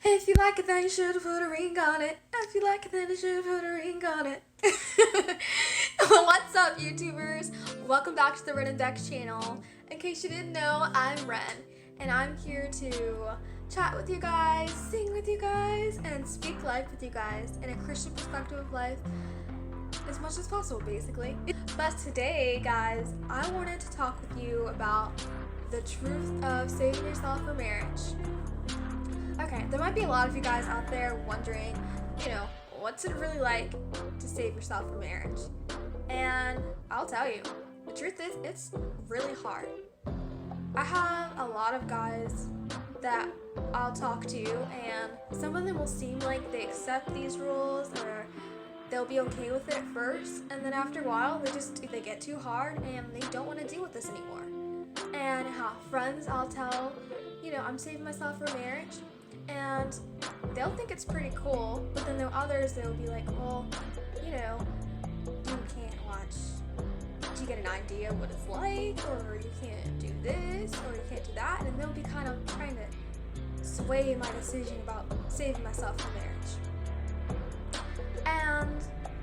If you like it, then you should have put a ring on it. If you like it, then you should have put a ring on it. What's up, YouTubers? Welcome back to the Ren and Dex channel. In case you didn't know, I'm Ren, and I'm here to chat with you guys, sing with you guys, and speak life with you guys in a Christian perspective of life as much as possible, basically. But today, guys, I wanted to talk with you about the truth of saving yourself for marriage. Okay, there might be a lot of you guys out there wondering, what's it really like to save yourself for marriage? And I'll tell you, the truth is, it's really hard. I have a lot of guys that I'll talk to, and some of them will seem like they accept these rules or they'll be okay with it at first, and then after a while they get too hard and they don't want to deal with this anymore. And friends I'll tell, I'm saving myself for marriage, and they'll think it's pretty cool, but then there are others that will be like, well, you can't watch, do you get an idea what it's like, or you can't do this, or you can't do that, and they'll be kind of trying to sway my decision about saving myself for marriage. And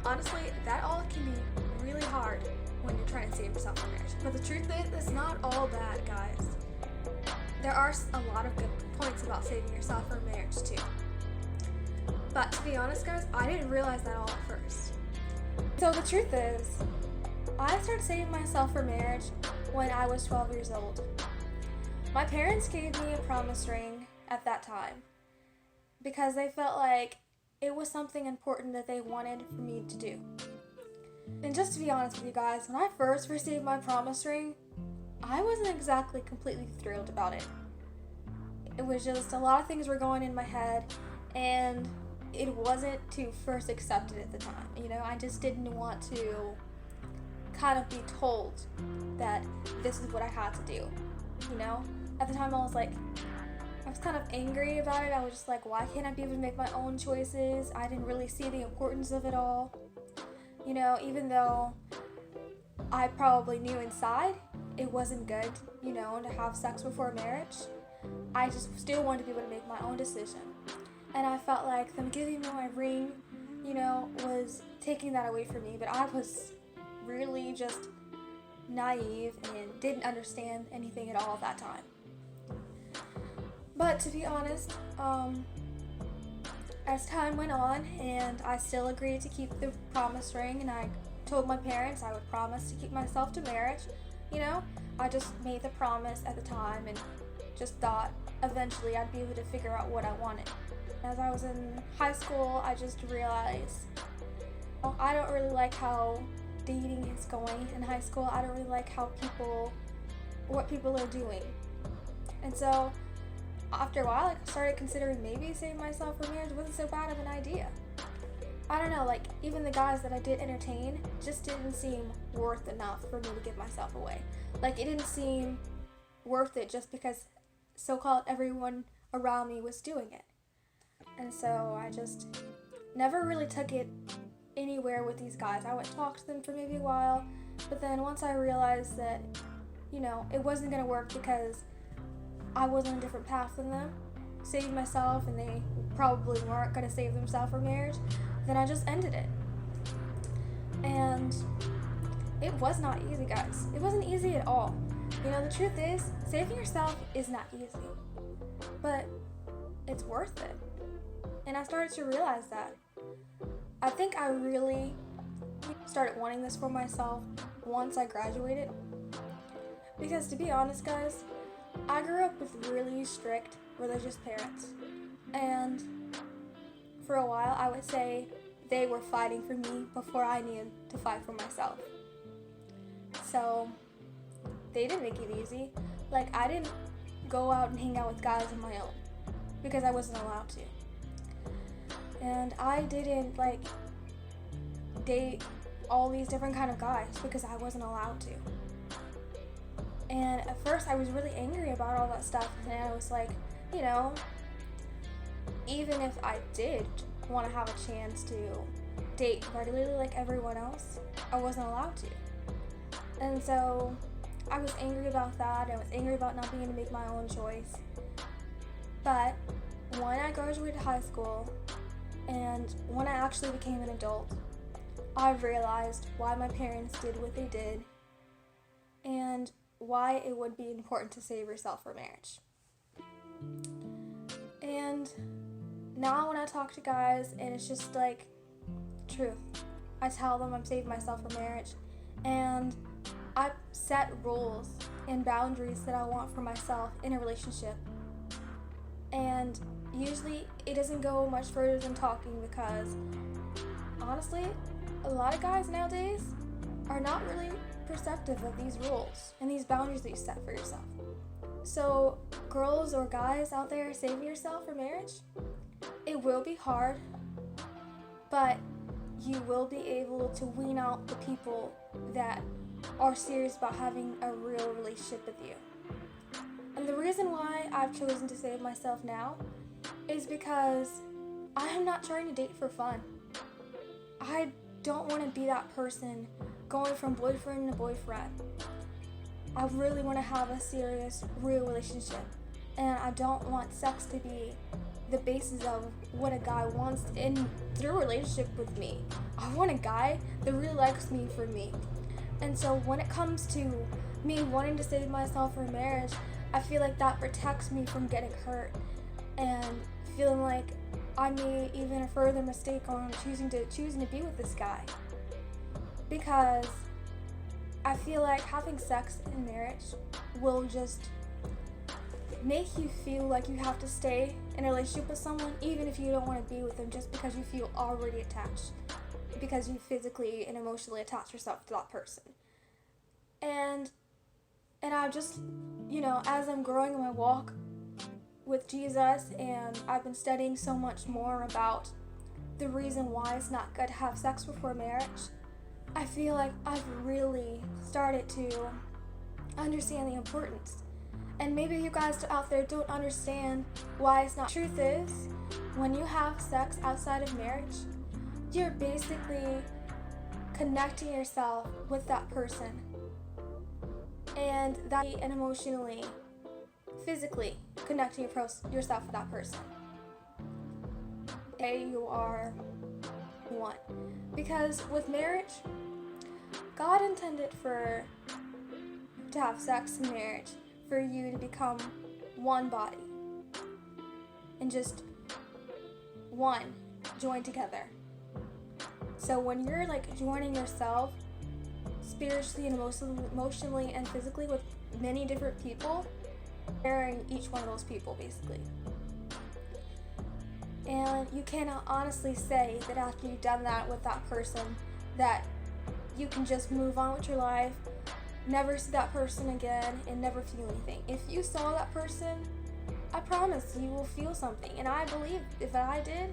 honestly, that all can be really hard when you're trying to save yourself for marriage. But the truth is, it's not all bad, guys. There are a lot of good points about saving yourself for marriage too. But to be honest, guys, I didn't realize that all at first. So the truth is, I started saving myself for marriage when I was 12 years old. My parents gave me a promise ring at that time because they felt like it was something important that they wanted for me to do. And just to be honest with you guys, when I first received my promise ring, I wasn't exactly completely thrilled about it. It was just a lot of things were going in my head, and it wasn't to first accept it at the time. I just didn't want to kind of be told that this is what I had to do. At the time I was kind of angry about it. I was just like, why can't I be able to make my own choices? I didn't really see the importance of it all. Even though I probably knew inside it wasn't good, to have sex before marriage, I just still wanted to be able to make my own decision. And I felt like them giving me my ring, was taking that away from me. But I was really just naive and didn't understand anything at all at that time. But to be honest, as time went on and I still agreed to keep the promise ring, and I told my parents I would promise to keep myself to marriage, I just made the promise at the time and just thought eventually I'd be able to figure out what I wanted. As I was in high school, I just realized I don't really like how dating is going in high school. I don't really like what people are doing. And so after a while, I started considering maybe saving myself for marriage wasn't so bad of an idea. I don't know, even the guys that I did entertain just didn't seem worth enough for me to give myself away. It didn't seem worth it just because so-called everyone around me was doing it. And so I just never really took it anywhere with these guys. I would talk to them for maybe a while, but then once I realized that, it wasn't going to work because I was on a different path than them, saving myself, and they probably weren't going to save themselves for marriage, then I just ended it. And it was not easy, guys. It wasn't easy at all. The truth is, saving yourself is not easy, but it's worth it. And I started to realize that. I think I really started wanting this for myself once I graduated. Because to be honest, guys, I grew up with really strict religious parents. And for a while, I would say they were fighting for me before I needed to fight for myself. So they didn't make it easy. I didn't go out and hang out with guys on my own because I wasn't allowed to. And I didn't date all these different kind of guys because I wasn't allowed to. And at first I was really angry about all that stuff, and I was like, even if I did want to have a chance to date regularly like everyone else, I wasn't allowed to. And so I was angry about that. I was angry about not being able to make my own choice. But when I graduated high school and when I actually became an adult, I realized why my parents did what they did and why it would be important to save yourself for marriage. And now when I talk to guys and it's just like truth, I tell them I'm saving myself for marriage, and I set rules and boundaries that I want for myself in a relationship. And usually it doesn't go much further than talking, because honestly, a lot of guys nowadays are not really perceptive of these rules and these boundaries that you set for yourself. So girls or guys out there saving yourself for marriage, it will be hard, but you will be able to wean out the people that are serious about having a real relationship with you. And the reason why I've chosen to save myself now is because I am not trying to date for fun. I don't want to be that person going from boyfriend to boyfriend. I really want to have a serious, real relationship. And I don't want sex to be the basis of what a guy wants through a relationship with me. I want a guy that really likes me for me. And so when it comes to me wanting to save myself for marriage, I feel like that protects me from getting hurt and feeling like I made even a further mistake on choosing to be with this guy. Because I feel like having sex in marriage will just make you feel like you have to stay in a relationship with someone even if you don't want to be with them, just because you feel already attached, because you physically and emotionally attach yourself to that person. And I just, as I'm growing in my walk with Jesus, and I've been studying so much more about the reason why it's not good to have sex before marriage, I feel like I've really started to understand the importance. And maybe you guys out there don't understand why it's not. Truth is, when you have sex outside of marriage, you're basically connecting yourself with that person. And emotionally, physically connecting yourself with that person. You are one. Because with marriage, God intended to have sex in marriage for you to become one body and just one, joined together. So when you're joining yourself spiritually and emotionally and physically with many different people, marrying each one of those people basically. And you cannot honestly say that after you've done that with that person that you can just move on with your life, never see that person again, and never feel anything. If you saw that person, I promise you will feel something. And I believe if I did,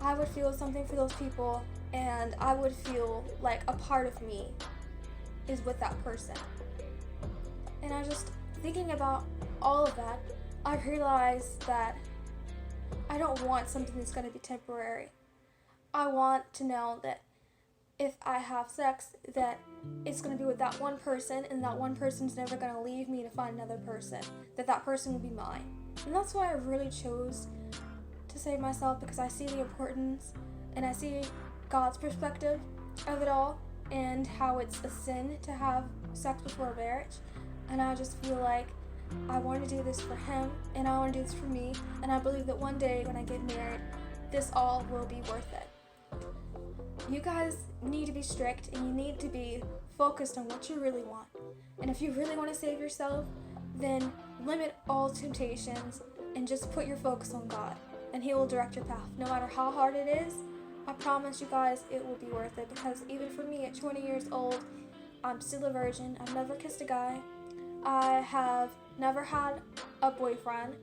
I would feel something for those people, and I would feel like a part of me is with that person. And I just, thinking about all of that, I realized that I don't want something that's going to be temporary. I want to know that if I have sex, that it's going to be with that one person, and that one person's never going to leave me to find another person, that person will be mine. And that's why I really chose to save myself, because I see the importance and I see God's perspective of it all and how it's a sin to have sex before marriage. And I just feel like I want to do this for him, and I want to do this for me, and I believe that one day when I get married, this all will be worth it. You guys need to be strict, and you need to be focused on what you really want. And if you really want to save yourself, then limit all temptations and just put your focus on God, and he will direct your path. No matter how hard it is, I promise you guys it will be worth it, because even for me at 20 years old, I'm still a virgin. I've never kissed a guy. I have never had a boyfriend.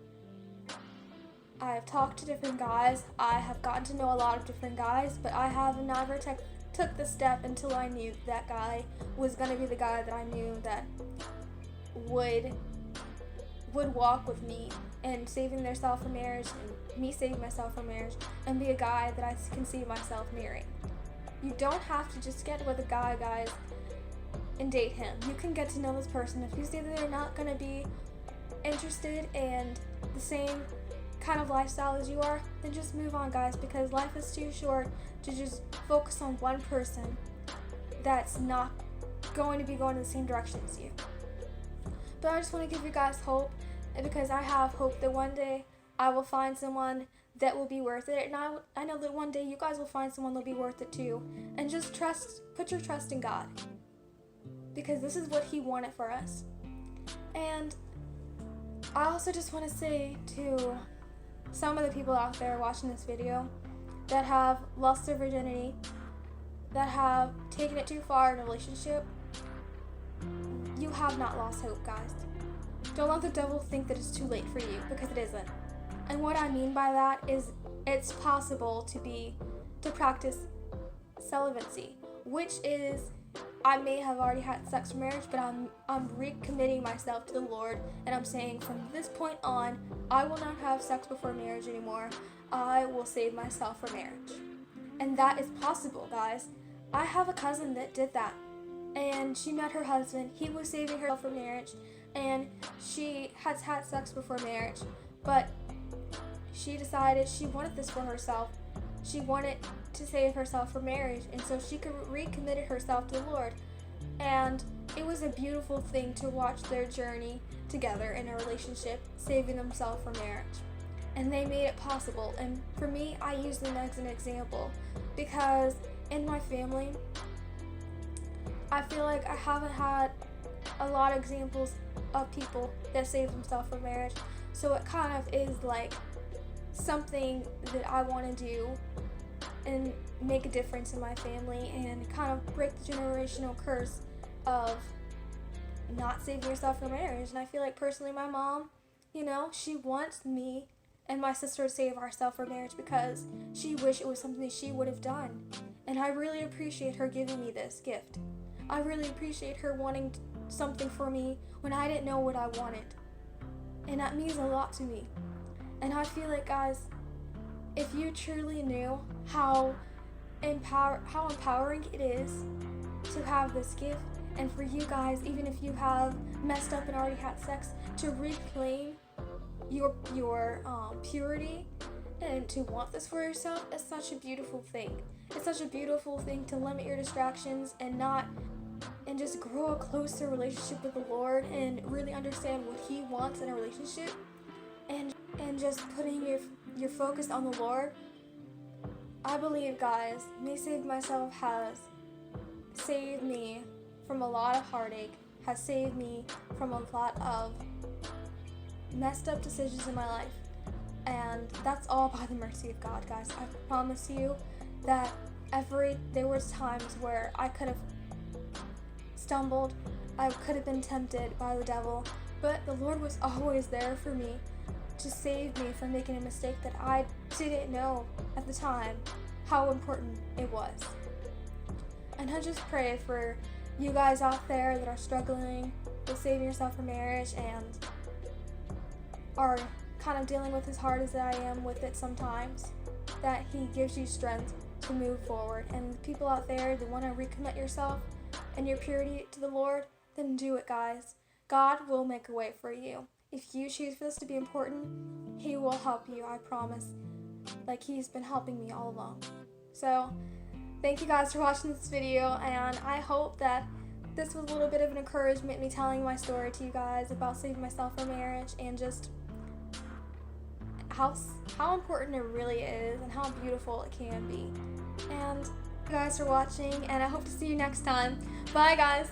I've talked to different guys. I have gotten to know a lot of different guys, but I have never took the step until I knew that guy was going to be the guy that I knew that would walk with me and saving themselves for marriage, and me saving myself for marriage, and be a guy that I can see myself marrying. You don't have to just get with a guy, guys, and date him. You can get to know this person. If you see that they're not going to be interested in the same kind of lifestyle as you are, then just move on, guys, because life is too short to just focus on one person that's not going to be going in the same direction as you. But I just want to give you guys hope, because I have hope that one day I will find someone that will be worth it, and I know that one day you guys will find someone that'll be worth it too. And just put your trust in God, because this is what He wanted for us. And I also just want to say to some of the people out there watching this video that have lost their virginity, that have taken it too far in a relationship, you have not lost hope, guys. Don't let the devil think that it's too late for you, because it isn't. And what I mean by that is it's possible to practice celibacy, which is, I may have already had sex for marriage, but I'm recommitting myself to the Lord, and I'm saying from this point on, I will not have sex before marriage anymore. I will save myself for marriage. And that is possible, guys. I have a cousin that did that, and she met her husband. He was saving herself for marriage, and she has had sex before marriage, but she decided she wanted this for herself. She wanted to save herself for marriage, and so she recommitted herself to the Lord. And it was a beautiful thing to watch their journey together in a relationship, saving themselves for marriage. And they made it possible. And for me, I use them as an example, because in my family, I feel like I haven't had a lot of examples of people that save themselves for marriage. So it kind of is like something that I want to do and make a difference in my family and kind of break the generational curse of not saving yourself for marriage. And I feel like personally my mom, she wants me and my sister to save ourselves for marriage because she wished it was something she would have done. And I really appreciate her giving me this gift. I really appreciate her wanting something for me when I didn't know what I wanted. And that means a lot to me. And I feel like, guys, if you truly knew how empowering it is to have this gift, and for you guys, even if you have messed up and already had sex, to reclaim your purity and to want this for yourself, it's such a beautiful thing. It's such a beautiful thing to limit your distractions and just grow a closer relationship with the Lord and really understand what He wants in a relationship, and just putting your focus on the Lord. I believe, guys, me saving myself has saved me from a lot of heartache, has saved me from a lot of messed up decisions in my life. And that's all by the mercy of God, guys. I promise you that there was times where I could have stumbled, I could have been tempted by the devil, but the Lord was always there for me to save me from making a mistake that I didn't know at the time how important it was. And I just pray for you guys out there that are struggling with saving yourself for marriage and are kind of dealing with as hard as I am with it sometimes, that He gives you strength to move forward. And people out there that want to recommit yourself and your purity to the Lord, then do it, guys. God will make a way for you. If you choose for this to be important, He will help you, I promise. Like He's been helping me all along. So, thank you guys for watching this video, and I hope that this was a little bit of an encouragement, me telling my story to you guys about saving myself for marriage and just how important it really is and how beautiful it can be. And you guys for watching, and I hope to see you next time. Bye, guys.